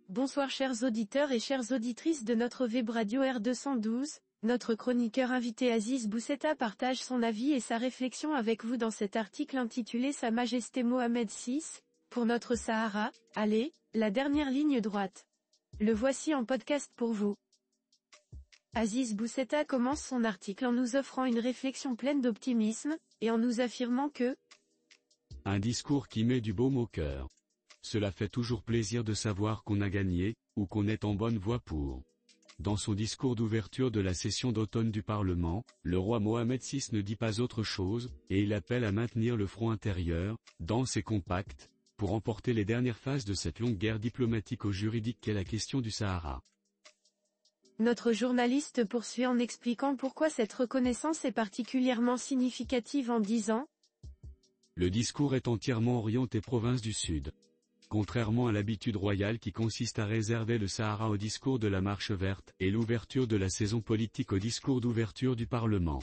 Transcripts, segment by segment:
Bonsoir chers auditeurs et chères auditrices de notre web radio R212, notre chroniqueur invité Aziz Boussetta partage son avis et sa réflexion avec vous dans cet article intitulé Sa Majesté Mohamed VI, pour notre Sahara, allez, la dernière ligne droite. Le voici en podcast pour vous. Aziz Boussetta commence son article en nous offrant une réflexion pleine d'optimisme, et en nous affirmant que un discours qui met du baume au cœur. Cela fait toujours plaisir de savoir qu'on a gagné, ou qu'on est en bonne voie pour. Dans son discours d'ouverture de la session d'automne du Parlement, le roi Mohamed VI ne dit pas autre chose, et il appelle à maintenir le front intérieur, dense et compact, pour emporter les dernières phases de cette longue guerre diplomatico-juridique qu'est la question du Sahara. Notre journaliste poursuit en expliquant pourquoi cette reconnaissance est particulièrement significative en disant le discours est entièrement orienté province du Sud. Contrairement à l'habitude royale qui consiste à réserver le Sahara au discours de la Marche verte et l'ouverture de la saison politique au discours d'ouverture du Parlement.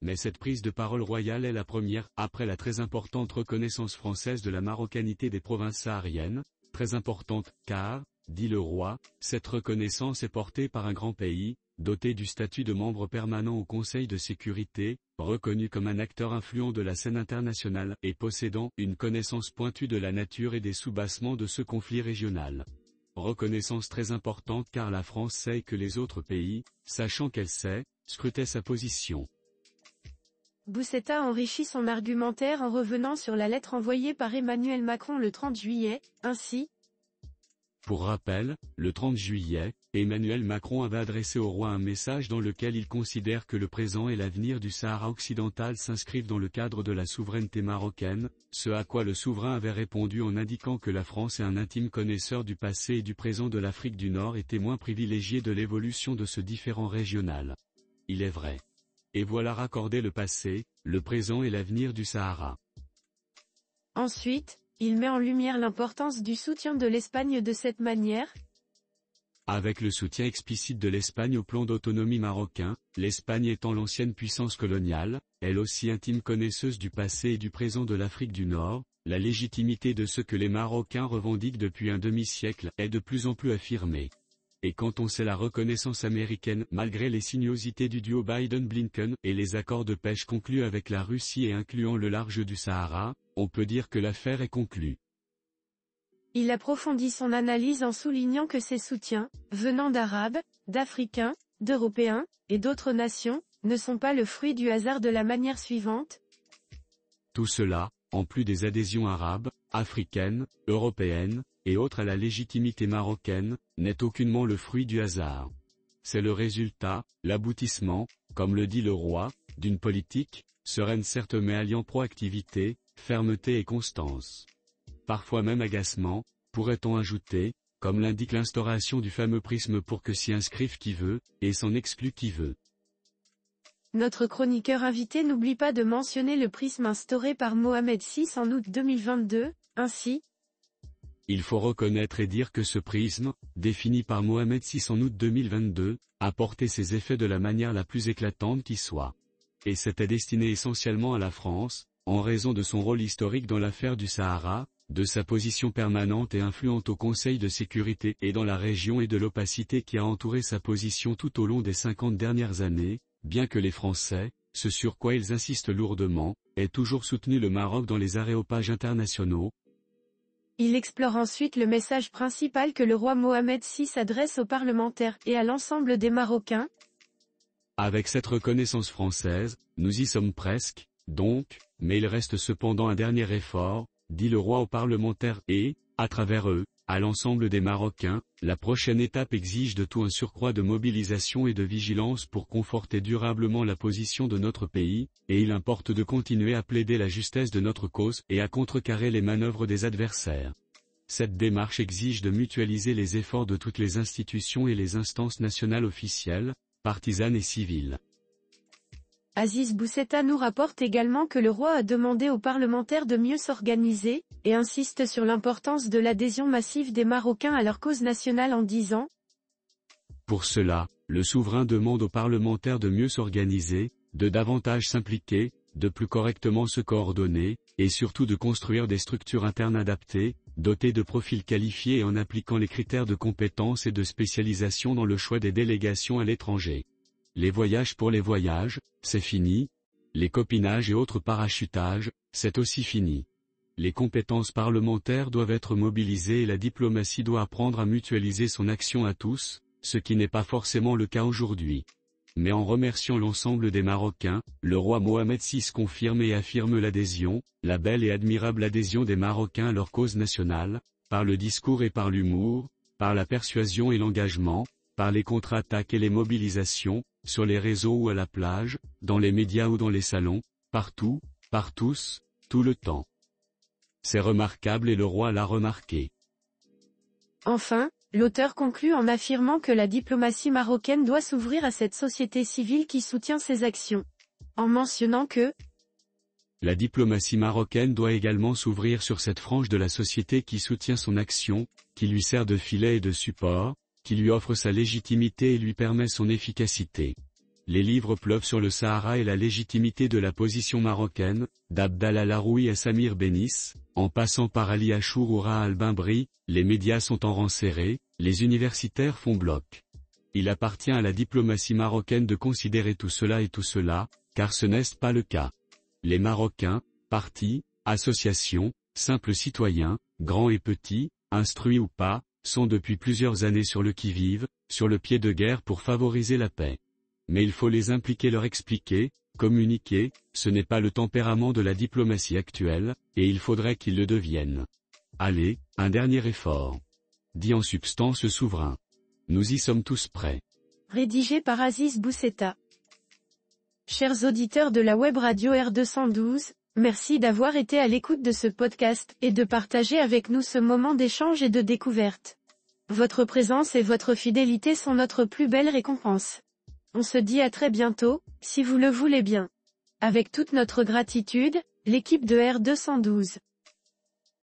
Mais cette prise de parole royale est la première, après la très importante reconnaissance française de la marocanité des provinces sahariennes, très importante, car, dit le roi, cette reconnaissance est portée par un grand pays, doté du statut de membre permanent au Conseil de sécurité, reconnu comme un acteur influent de la scène internationale et possédant une connaissance pointue de la nature et des soubassements de ce conflit régional. Reconnaissance très importante car la France sait que les autres pays, sachant qu'elle sait, scrutaient sa position. Boussetta enrichit son argumentaire en revenant sur la lettre envoyée par Emmanuel Macron le 30 juillet, ainsi. Pour rappel, le 30 juillet, Emmanuel Macron avait adressé au roi un message dans lequel il considère que le présent et l'avenir du Sahara occidental s'inscrivent dans le cadre de la souveraineté marocaine, ce à quoi le souverain avait répondu en indiquant que la France est un intime connaisseur du passé et du présent de l'Afrique du Nord et témoin privilégié de l'évolution de ce différend régional. Il est vrai. Et voilà raccordé le passé, le présent et l'avenir du Sahara. Ensuite, il met en lumière l'importance du soutien de l'Espagne de cette manière. Avec le soutien explicite de l'Espagne au plan d'autonomie marocain, l'Espagne étant l'ancienne puissance coloniale, elle aussi intime connaisseuse du passé et du présent de l'Afrique du Nord, la légitimité de ce que les Marocains revendiquent depuis un demi-siècle est de plus en plus affirmée. Et quand on sait la reconnaissance américaine, malgré les sinuosités du duo Biden-Blinken et les accords de pêche conclus avec la Russie et incluant le large du Sahara, on peut dire que l'affaire est conclue. Il approfondit son analyse en soulignant que ces soutiens, venant d'Arabes, d'Africains, d'Européens, et d'autres nations, ne sont pas le fruit du hasard de la manière suivante. Tout cela, en plus des adhésions arabes, africaines, européennes, et autres à la légitimité marocaine, n'est aucunement le fruit du hasard. C'est le résultat, l'aboutissement, comme le dit le roi, d'une politique, sereine certes mais alliant proactivité, fermeté et constance. Parfois même agacement, pourrait-on ajouter, comme l'indique l'instauration du fameux prisme pour que s'y inscrive qui veut, et s'en exclut qui veut. Notre chroniqueur invité n'oublie pas de mentionner le prisme instauré par Mohamed VI en août 2022, ainsi. Il faut reconnaître et dire que ce prisme, défini par Mohamed VI en août 2022, a porté ses effets de la manière la plus éclatante qui soit. Et c'était destiné essentiellement à la France, en raison de son rôle historique dans l'affaire du Sahara, de sa position permanente et influente au Conseil de sécurité et dans la région et de l'opacité qui a entouré sa position tout au long des 50 dernières années, bien que les Français, ce sur quoi ils insistent lourdement, aient toujours soutenu le Maroc dans les aréopages internationaux. Il explore ensuite le message principal que le roi Mohamed VI adresse aux parlementaires et à l'ensemble des Marocains. Avec cette reconnaissance française, nous y sommes presque, donc, mais il reste cependant un dernier effort, dit le roi aux parlementaires et, à travers eux, à l'ensemble des Marocains, la prochaine étape exige de tout un surcroît de mobilisation et de vigilance pour conforter durablement la position de notre pays, et il importe de continuer à plaider la justesse de notre cause et à contrecarrer les manœuvres des adversaires. Cette démarche exige de mutualiser les efforts de toutes les institutions et les instances nationales officielles, partisanes et civiles. Aziz Boussetta nous rapporte également que le roi a demandé aux parlementaires de mieux s'organiser, et insiste sur l'importance de l'adhésion massive des Marocains à leur cause nationale en disant. Pour cela, le souverain demande aux parlementaires de mieux s'organiser, de davantage s'impliquer, de plus correctement se coordonner, et surtout de construire des structures internes adaptées, dotées de profils qualifiés et en appliquant les critères de compétence et de spécialisation dans le choix des délégations à l'étranger. Les voyages pour les voyages, c'est fini. Les copinages et autres parachutages, c'est aussi fini. Les compétences parlementaires doivent être mobilisées et la diplomatie doit apprendre à mutualiser son action à tous, ce qui n'est pas forcément le cas aujourd'hui. Mais en remerciant l'ensemble des Marocains, le roi Mohamed VI confirme et affirme l'adhésion, la belle et admirable adhésion des Marocains à leur cause nationale, par le discours et par l'humour, par la persuasion et l'engagement, par les contre-attaques et les mobilisations, sur les réseaux ou à la plage, dans les médias ou dans les salons, partout, par tous, tout le temps. C'est remarquable et le roi l'a remarqué. Enfin, l'auteur conclut en affirmant que la diplomatie marocaine doit s'ouvrir à cette société civile qui soutient ses actions. En mentionnant que la diplomatie marocaine doit également s'ouvrir sur cette frange de la société qui soutient son action, qui lui sert de filet et de support, qui lui offre sa légitimité et lui permet son efficacité. Les livres pleuvent sur le Sahara et la légitimité de la position marocaine, d'Abdallah Laroui à Samir Bénis, en passant par Ali Achour ou Raha Al-Bimbri, les médias sont en rang serré, les universitaires font bloc. Il appartient à la diplomatie marocaine de considérer tout cela et tout cela, car ce n'est pas le cas. Les Marocains, partis, associations, simples citoyens, grands et petits, instruits ou pas, sont depuis plusieurs années sur le qui-vive, sur le pied de guerre pour favoriser la paix. Mais il faut les impliquer, leur expliquer, communiquer, ce n'est pas le tempérament de la diplomatie actuelle, et il faudrait qu'ils le deviennent. Allez, un dernier effort. Dit en substance le souverain. Nous y sommes tous prêts. Rédigé par Aziz Bousseta. Chers auditeurs de la web radio R212, merci d'avoir été à l'écoute de ce podcast et de partager avec nous ce moment d'échange et de découverte. Votre présence et votre fidélité sont notre plus belle récompense. On se dit à très bientôt, si vous le voulez bien. Avec toute notre gratitude, l'équipe de R212.